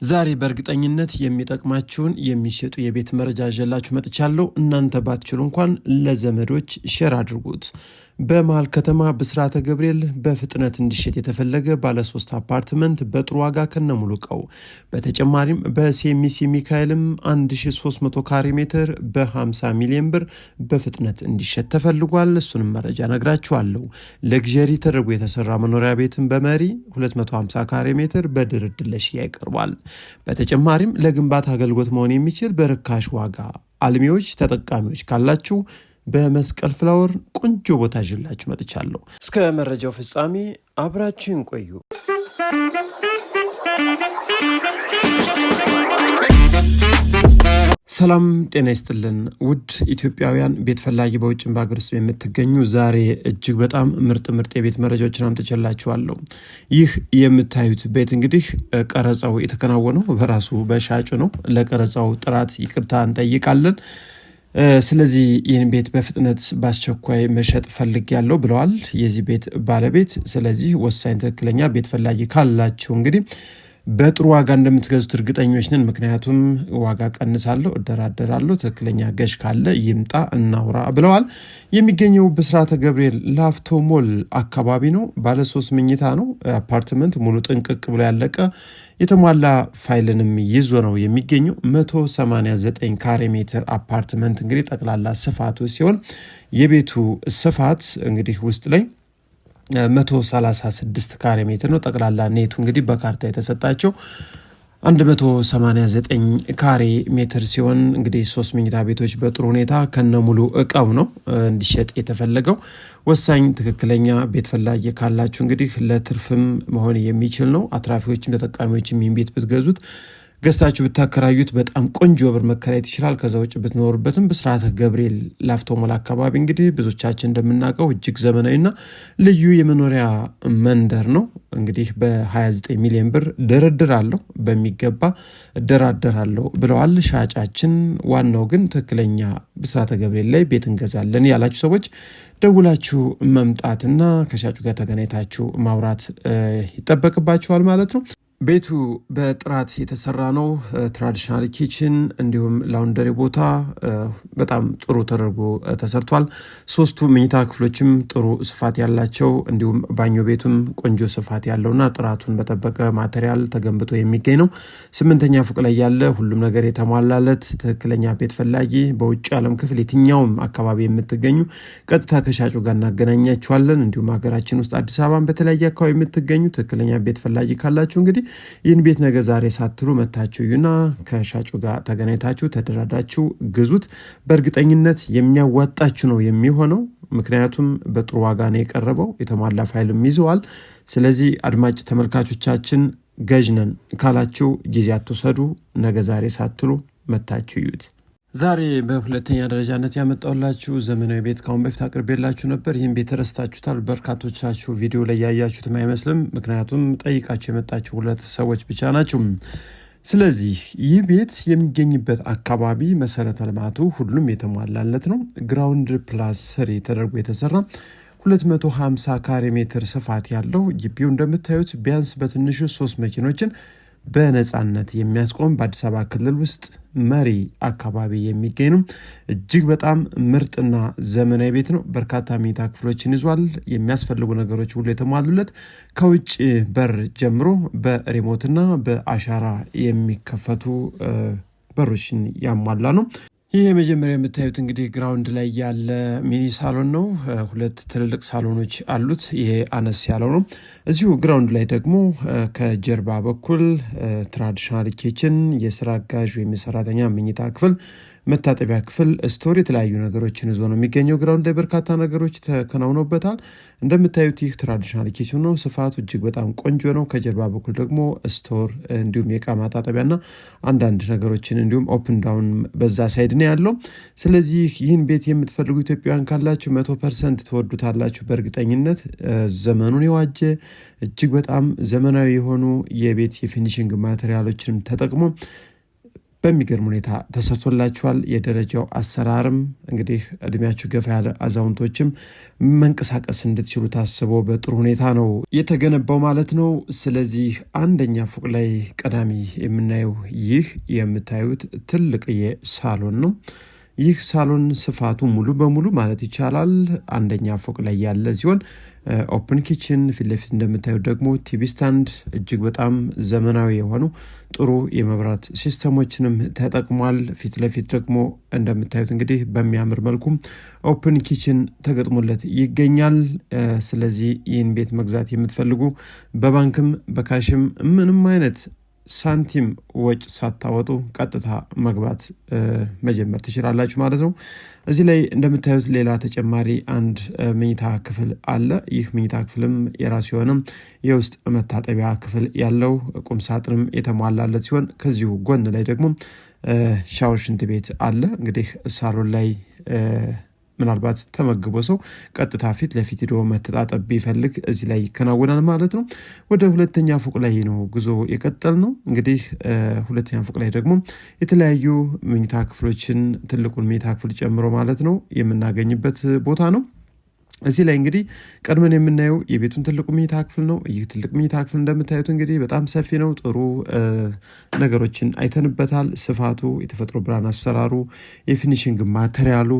ዛሬ በእርግጠኝነት የሚጠቅማችሁን የሚሸጡ የቤት መረጃ ይዤላችሁ መጥቻለሁ። እናንተ ባትችሉ እንኳን ለዘመዶች ሼር አድርጉት። በመሃል ከተማ ብስራተ ገብርኤል በፍጥነት እንዲሸጥ የተፈለገ ባለ 3 አፓርትመንት በጥሩ ዋጋ ከነሙሉ ዕቃው። በተጨማሪም በሴሚሲ ሚካኤልም 1300 ካሬ ሜትር በ50 ሚሊዮን ብር በፍጥነት እንዲሸጥ ተፈልጓል። እሱንም መረጃ ነግራችኋለሁ። ለግዠሪ ተደርጎ የተሰራ መኖሪያ ቤትን በመሪ 250 ካሬ ሜትር በድርድር ለሽያጭ ቀርቧል። በተጨማሪም ለግንባታ አገልግሎት መሆን የሚችል በርካሽ ዋጋ አልሚዎች ተጠቃሚዎች ካላችሁ በመስቀል ፍላወር ቆንጆ ቦታ ይዤላችሁ መጥቻለሁ። እስከ መረጃው ፍጻሜ አብራችሁን ቆዩ። ሰላም ጤና ይስጥልን ውድ ኢትዮጵያውያን ቤት ፈላጊ በውጭም በአገር ውስጥ የምትገኙ ዛሬ እጅግ በጣም ምርጥ የቤት መረጃዎችን አምጥቼላችኋለሁ። ይህ የምታዩት ቤት እንግዲህ ቀረጻው የተከናወነው በራሱ በሻጩ ነው። ለቀረጻው ጥራት ይቅርታ እንጠይቃለን። ስለዚህ ይህን ቤት በፍጥነት በአስቸኳይ መሸጥ ፈልጌያለሁ ብለዋል የዚህ ቤት ባለቤት። ስለዚህ ወሳኝ ትክክለኛ ቤት ፈላጊ ካላችሁ እንግዲህ በጥሩ ዋጋ እንደምትገዙት እርግጠኞች ነን። ምክንያቱም ዋጋ ቀንሳለሁ፣ እደራደራለሁ፣ ትክክለኛ ገዥ ካለ ይምጣ እናውራ ብለዋል። የሚገኘው ብስራተ ገብርኤል ላፍቶ ሞል አካባቢ ነው። ባለ 3 መኝታ ነው አፓርትመንት፣ ሙሉ ጥንቅቅ ብሎ ያለቀ የተሟላ ፋይልንም ይዞ ነው የሚገኘው። 189 ካሬ ሜትር አፓርትመንት እንግዲህ ጠቅላላ ስፋቱ ሲሆን የቤቱ ስፋት እንግዲህ ውስጥ ላይ 136 ካሬ ሜትር ነው። ጠቅላላ ኔቱ እንግዲህ በካርታ የተሰጣቸው 189 ካሬ ሜትር ሲሆን እንግዲህ 3 መኝታ ቤቶች በጥሩ ሁኔታ ከነሙሉ ዕቃው ነው እንዲሸጥ የተፈለገው። ወሳኝ ትክክለኛ ቤት ፈላጊ ካላችሁ እንግዲህ ለትርፍም መሆን የሚችል ነው። አትራፊዎችም ተጠቃሚዎችም ይህን ቤት ብትገዙት ገዝታችሁ ብታከራዩት በጣም ቆንጆ ብር መከራየት ይችላል። ከዛ ውጭ ብትኖሩበትም ብስራተ ገብርኤል ላፍቶ ሞል አካባቢ እንግዲህ ብዙዎቻችን እንደምናውቀው እጅግ ዘመናዊና ልዩ የመኖሪያ መንደር ነው። እንግዲህ በ29 ሚሊዮን ብር ድርድር አለው፣ በሚገባ እደራደራለሁ ብለዋል ሻጫችን። ዋናው ግን ትክክለኛ ብስራተ ገብርኤል ላይ ቤት እንገዛለን ያላችሁ ሰዎች ደውላችሁ መምጣትና ከሻጩ ጋር ተገናኝታችሁ ማውራት ይጠበቅባችኋል ማለት ነው። ቤቱ በጥራት የተሰራ ነው። ትራዲሽናል ኪችን እንዲሁም ላውንደሪ ቦታ በጣም ጥሩ ተደርጎ ተሰርቷል። 3ቱ መኝታ ክፍሎችም ጥሩ ስፋት ያላቸው እንዲሁም ባኞ ቤቱም ቆንጆ ስፋት ያለውና ጥራቱን በጠበቀ ማቴሪያል ተገንብቶ የሚገኝ ነው። 8ኛ ፎቅ ላይ ያለ ሁሉም ነገር የተሟላለት ትክክለኛ ቤት ፈላጊ በውጭ ዓለም ክፍል የትኛውም አካባቢ የምትገኙ ቀጥታ ከሻጩ ጋር እናገናኛችኋለን። እንዲሁም ሀገራችን ውስጥ አዲስ አበባን በተለያየ አካባቢ የምትገኙ ትክክለኛ ቤት ፈላጊ ካላችሁ እንግዲህ ይህን ቤት ነገ ዛሬ ሳትሉ መታችሁ ይና ከሻጩ ጋር ተገናኝታችሁ ተደራዳችሁ ግዙት። በእርግጠኝነት የሚያዋጣችሁ ነው የሚሆነው። ምክንያቱም በጥሩ ዋጋ ነው የቀረበው፣ የተሟላ ፋይልም ይዘዋል። ስለዚህ አድማጭ ተመልካቾቻችን ገዥነን ካላችሁ ጊዜ አትወሰዱ፣ ነገ ዛሬ ሳትሉ መታችሁ ይዩት። ዛሬ በሁለተኛ ደረጃነት ያመጣውላችሁ ዘመናዊ ቤት ካሁን በፊት አቅርቤላችሁ ነበር። ይህን ቤት ረስታችሁታል። በርካቶቻችሁ ቪዲዮ ላይ ያያችሁትም አይመስልም። ምክንያቱም ጠይቃችሁ የመጣችሁ 2 ሰዎች ብቻ ናቸው። ስለዚህ ይህ ቤት የሚገኝበት አካባቢ መሰረተ ልማቱ ሁሉም የተሟላለት ነው። ግራውንድ ፕላስ 3 ተደርጎ የተሰራ 250 ካሬ ሜትር ስፋት ያለው ግቢው እንደምታዩት ቢያንስ በትንሹ 3 መኪኖችን በነፃነት የሚያስቆም በአዲስ አበባ ክልል ውስጥ መሪ አካባቢ የሚገኝ ነው። እጅግ በጣም ምርጥና ዘመናዊ ቤት ነው። በርካታ መኝታ ክፍሎችን ይዟል። የሚያስፈልጉ ነገሮች ሁሉ የተሟሉለት ከውጭ በር ጀምሮ በሪሞትና በአሻራ የሚከፈቱ በሮችን ያሟላ ነው። ይህ የመጀመሪያ የምታዩት እንግዲህ ግራውንድ ላይ ያለ ሚኒ ሳሎን ነው። 2 ትልልቅ ሳሎኖች አሉት። ይሄ አነስ ያለው ነው። እዚሁ ግራውንድ ላይ ደግሞ ከጀርባ በኩል ትራዲሽናል ኪችን፣ የስራ አጋዥ ወይም የሰራተኛ መኝታ ክፍል፣ መታጠቢያ ክፍል፣ ስቶር፣ የተለያዩ ነገሮችን ይዞ ነው የሚገኘው። ግራውንድ ላይ በርካታ ነገሮች ተከናውኖበታል። እንደምታዩት ይህ ትራዲሽናል ኪችን ነው። ስፋቱ እጅግ በጣም ቆንጆ ነው። ከጀርባ በኩል ደግሞ ስቶር እንዲሁም የእቃ ማጣጠቢያና አንዳንድ ነገሮችን እንዲሁም ኦፕን ዳውን በዛ ሳይድ ነው ያለው። ስለዚህ ይህን ቤት የምትፈልጉ ኢትዮጵያውያን ካላችሁ 100% ትወዱታላችሁ በእርግጠኝነት። ዘመኑን የዋጀ እጅግ በጣም ዘመናዊ የሆኑ የቤት የፊኒሽንግ ማቴሪያሎችን ተጠቅሞ በሚገርም ሁኔታ ተሰርቶላችኋል። የደረጃው አሰራርም እንግዲህ እድሜያችሁ ገፋ ያለ አዛውንቶችም መንቀሳቀስ እንድትችሉ ታስቦ በጥሩ ሁኔታ ነው የተገነባው ማለት ነው። ስለዚህ አንደኛ ፎቅ ላይ ቀዳሚ የምናየው ይህ የምታዩት ትልቅዬ ሳሎን ነው። ይህ ሳሎን ስፋቱ ሙሉ በሙሉ ማለት ይቻላል አንደኛ ፎቅ ላይ ያለ ሲሆን ኦፕን ኪችን ፊት ለፊት እንደምታዩት ደግሞ ቲቪ ስታንድ እጅግ በጣም ዘመናዊ የሆኑ ጥሩ የመብራት ሲስተሞችንም ተጠቅሟል። ፊት ለፊት ደግሞ እንደምታዩት እንግዲህ በሚያምር መልኩ ኦፕን ኪችን ተገጥሞለት ይገኛል። ስለዚህ ይህን ቤት መግዛት የምትፈልጉ በባንክም በካሽም ምንም አይነት ሳንቲም ወጭ ሳታወጡ ቀጥታ መግባት መጀመር ትችላላችሁ ማለት ነው። እዚህ ላይ እንደምታዩት ሌላ ተጨማሪ አንድ መኝታ ክፍል አለ። ይህ መኝታ ክፍልም የራሱ የሆነ የውስጥ መታጠቢያ ክፍል ያለው ቁም ሳጥንም የተሟላለት ሲሆን ከዚሁ ጎን ላይ ደግሞ ሻወር ሽንት ቤት አለ። እንግዲህ ሳሎን ላይ ምናልባት ተመግቦ ሰው ቀጥታ ፊት ለፊት ሄዶ መተጣጠብ ቢፈልግ እዚህ ላይ ይከናወናል ማለት ነው። ወደ ሁለተኛ ፎቅ ላይ ነው ጉዞ የቀጠል ነው። እንግዲህ ሁለተኛ ፎቅ ላይ ደግሞ የተለያዩ መኝታ ክፍሎችን ትልቁን መኝታ ክፍል ጨምሮ ማለት ነው የምናገኝበት ቦታ ነው። እዚህ ላይ እንግዲህ ቀድመን የምናየው የቤቱን ትልቁ መኝታ ክፍል ነው። ይህ ትልቅ መኝታ ክፍል እንደምታዩት እንግዲህ በጣም ሰፊ ነው። ጥሩ ነገሮችን አይተንበታል። ስፋቱ፣ የተፈጥሮ ብርሃን አሰራሩ፣ የፊኒሽንግ ማቴሪያሉ፣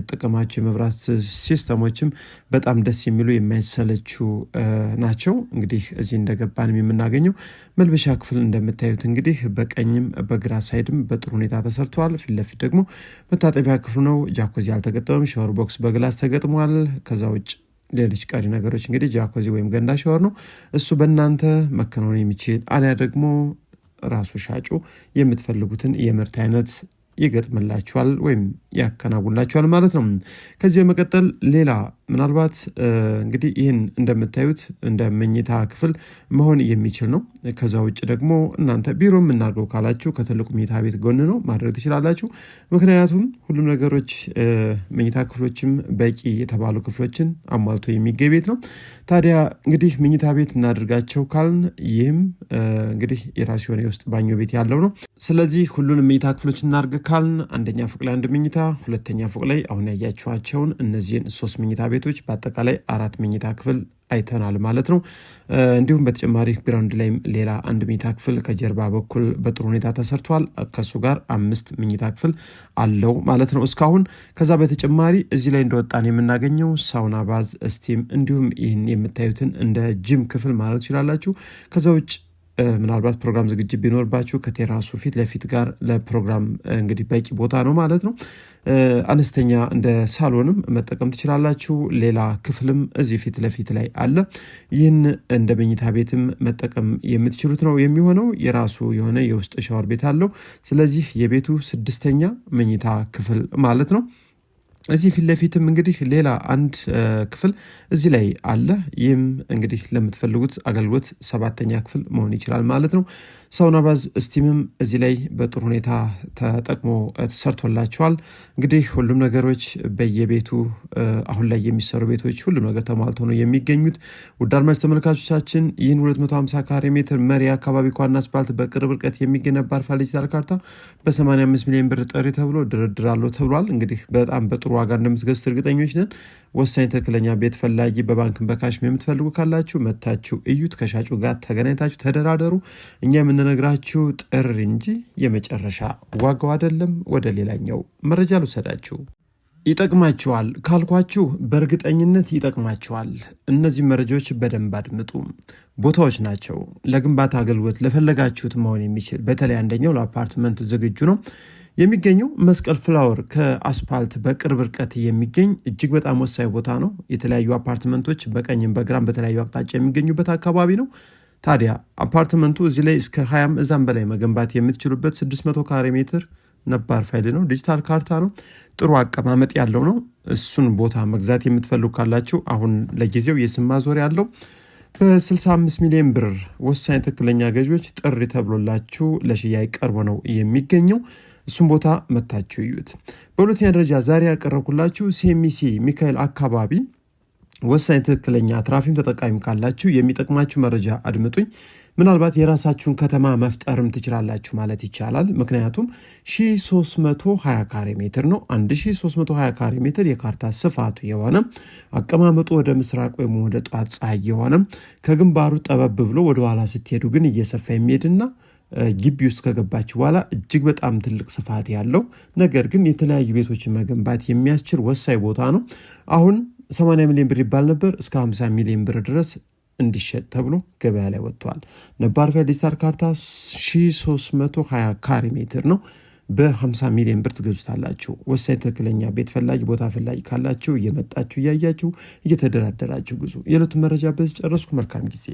ጥቅማቸው የመብራት ሲስተሞችም በጣም ደስ የሚሉ የማይሰለችው ናቸው። እንግዲህ እዚህ እንደገባንም የምናገኘው መልበሻ ክፍል እንደምታዩት እንግዲህ በቀኝም በግራ ሳይድም በጥሩ ሁኔታ ተሰርቷል። ፊት ለፊት ደግሞ መታጠቢያ ክፍሉ ነው። ጃኮዚ አልተገጠመም። ሻወር ቦክስ በግላስ ተገጥሟል። ከዛ ውጭ ሌሎች ቀሪ ነገሮች እንግዲህ ጃኮዚ ወይም ገንዳ ሻወር ነው። እሱ በእናንተ መከናወን የሚችል አሊያ ደግሞ ራሱ ሻጩ የምትፈልጉትን የምርት አይነት ይገጥምላችኋል ወይም ያከናውንላችኋል ማለት ነው። ከዚህ በመቀጠል ሌላ ምናልባት እንግዲህ ይህን እንደምታዩት እንደ መኝታ ክፍል መሆን የሚችል ነው። ከዛ ውጭ ደግሞ እናንተ ቢሮ የምናደርገው ካላችሁ ከትልቁ መኝታ ቤት ጎን ነው ማድረግ ትችላላችሁ። ምክንያቱም ሁሉም ነገሮች መኝታ ክፍሎችም በቂ የተባሉ ክፍሎችን አሟልቶ የሚገኝ ቤት ነው። ታዲያ እንግዲህ መኝታ ቤት እናድርጋቸው ካልን ይህም እንግዲህ የራሱ የሆነ የውስጥ ባኞ ቤት ያለው ነው። ስለዚህ ሁሉንም መኝታ ክፍሎች እናድርግ ካልን አንደኛ ፎቅ ላይ አንድ መኝታ፣ ሁለተኛ ፎቅ ላይ አሁን ያያችኋቸውን እነዚህን 3 መኝታ ቤቶች በአጠቃላይ 4 መኝታ ክፍል አይተናል ማለት ነው። እንዲሁም በተጨማሪ ግራውንድ ላይም ሌላ አንድ መኝታ ክፍል ከጀርባ በኩል በጥሩ ሁኔታ ተሰርቷል። ከሱ ጋር 5 መኝታ ክፍል አለው ማለት ነው እስካሁን። ከዛ በተጨማሪ እዚህ ላይ እንደወጣን የምናገኘው ሳውና፣ ባዝ፣ ስቲም እንዲሁም ይህን የምታዩትን እንደ ጂም ክፍል ማለት ትችላላችሁ። ከዛ ውጭ ምናልባት ፕሮግራም ዝግጅት ቢኖርባችሁ ከቴራሱ ፊት ለፊት ጋር ለፕሮግራም እንግዲህ በቂ ቦታ ነው ማለት ነው። አነስተኛ እንደ ሳሎንም መጠቀም ትችላላችሁ። ሌላ ክፍልም እዚህ ፊት ለፊት ላይ አለ። ይህን እንደ መኝታ ቤትም መጠቀም የምትችሉት ነው የሚሆነው። የራሱ የሆነ የውስጥ ሻወር ቤት አለው። ስለዚህ የቤቱ 6ኛ መኝታ ክፍል ማለት ነው። እዚህ ፊት ለፊትም እንግዲህ ሌላ አንድ ክፍል እዚህ ላይ አለ። ይህም እንግዲህ ለምትፈልጉት አገልግሎት 7ኛ ክፍል መሆን ይችላል ማለት ነው። ሳውና፣ ባዝ፣ ስቲምም እዚህ ላይ በጥሩ ሁኔታ ተጠቅሞ ተሰርቶላቸዋል። እንግዲህ ሁሉም ነገሮች በየቤቱ አሁን ላይ የሚሰሩ ቤቶች ሁሉም ነገር ተሟልቶ ነው የሚገኙት። ውድ አድማጭ ተመልካቾቻችን ይህን 250 ካሬ ሜትር መሪ አካባቢ ኳና አስፓልት በቅርብ ርቀት የሚገነባ አርፋ ዲጂታል ካርታ በ85 ሚሊዮን ብር ጥሪ ተብሎ ድርድር አለው ተብሏል። እንግዲህ በጣም በጥሩ ዋጋ እንደምትገዙት እርግጠኞች ነን። ወሳኝ ትክክለኛ ቤት ፈላጊ በባንክም በካሽ የምትፈልጉ ካላችሁ መታችሁ እዩት። ከሻጩ ጋር ተገናኝታችሁ ተደራደሩ። እኛ የምንነግራችሁ ጥር እንጂ የመጨረሻ ዋጋው አይደለም። ወደ ሌላኛው መረጃ ልውሰዳችሁ። ይጠቅማችኋል ካልኳችሁ በእርግጠኝነት ይጠቅማችኋል። እነዚህ መረጃዎች በደንብ አድምጡ። ቦታዎች ናቸው ለግንባታ አገልግሎት ለፈለጋችሁት መሆን የሚችል። በተለይ አንደኛው ለአፓርትመንት ዝግጁ ነው። የሚገኘው መስቀል ፍላወር ከአስፓልት በቅርብ ርቀት የሚገኝ እጅግ በጣም ወሳኝ ቦታ ነው። የተለያዩ አፓርትመንቶች በቀኝም በግራም በተለያዩ አቅጣጫ የሚገኙበት አካባቢ ነው። ታዲያ አፓርትመንቱ እዚህ ላይ እስከ 20 እዛም በላይ መገንባት የምትችሉበት 600 ካሬ ሜትር ነባር ፋይል ነው። ዲጂታል ካርታ ነው። ጥሩ አቀማመጥ ያለው ነው። እሱን ቦታ መግዛት የምትፈልጉ ካላችሁ አሁን ለጊዜው የስም ማዞሪያ ያለው በ65 ሚሊዮን ብር ወሳኝ ትክክለኛ ገዢዎች ጥሪ ተብሎላችሁ ለሽያጭ ቀርቦ ነው የሚገኘው። እሱም ቦታ መታችሁ እዩት። በሁለተኛ ደረጃ ዛሬ ያቀረብኩላችሁ ሲኤምሲ ሚካኤል አካባቢ ወሳኝ ትክክለኛ ትራፊም ተጠቃሚ ካላችሁ የሚጠቅማችሁ መረጃ አድምጡኝ። ምናልባት የራሳችሁን ከተማ መፍጠርም ትችላላችሁ ማለት ይቻላል። ምክንያቱም 1320 ካሬ ሜትር ነው። 1320 ካሬ ሜትር የካርታ ስፋቱ የሆነ አቀማመጡ ወደ ምስራቅ ወይም ወደ ጧት ፀሐይ የሆነ ከግንባሩ ጠበብ ብሎ ወደ ኋላ ስትሄዱ ግን እየሰፋ የሚሄድና ግቢ ውስጥ ከገባችሁ በኋላ እጅግ በጣም ትልቅ ስፋት ያለው ነገር ግን የተለያዩ ቤቶችን መገንባት የሚያስችል ወሳኝ ቦታ ነው። አሁን 80 ሚሊዮን ብር ይባል ነበር እስከ 50 ሚሊዮን ብር ድረስ እንዲሸጥ ተብሎ ገበያ ላይ ወጥቷል። ነባር ዲጂታል ካርታ 1320 ካሬ ሜትር ነው። በ50 ሚሊዮን ብር ትገዙታላችሁ። ወሳኝ ትክክለኛ ቤት ፈላጊ ቦታ ፈላጊ ካላችሁ እየመጣችሁ እያያችሁ እየተደራደራችሁ ግዙ። የዕለቱን መረጃ በዚህ ጨረስኩ። መልካም ጊዜ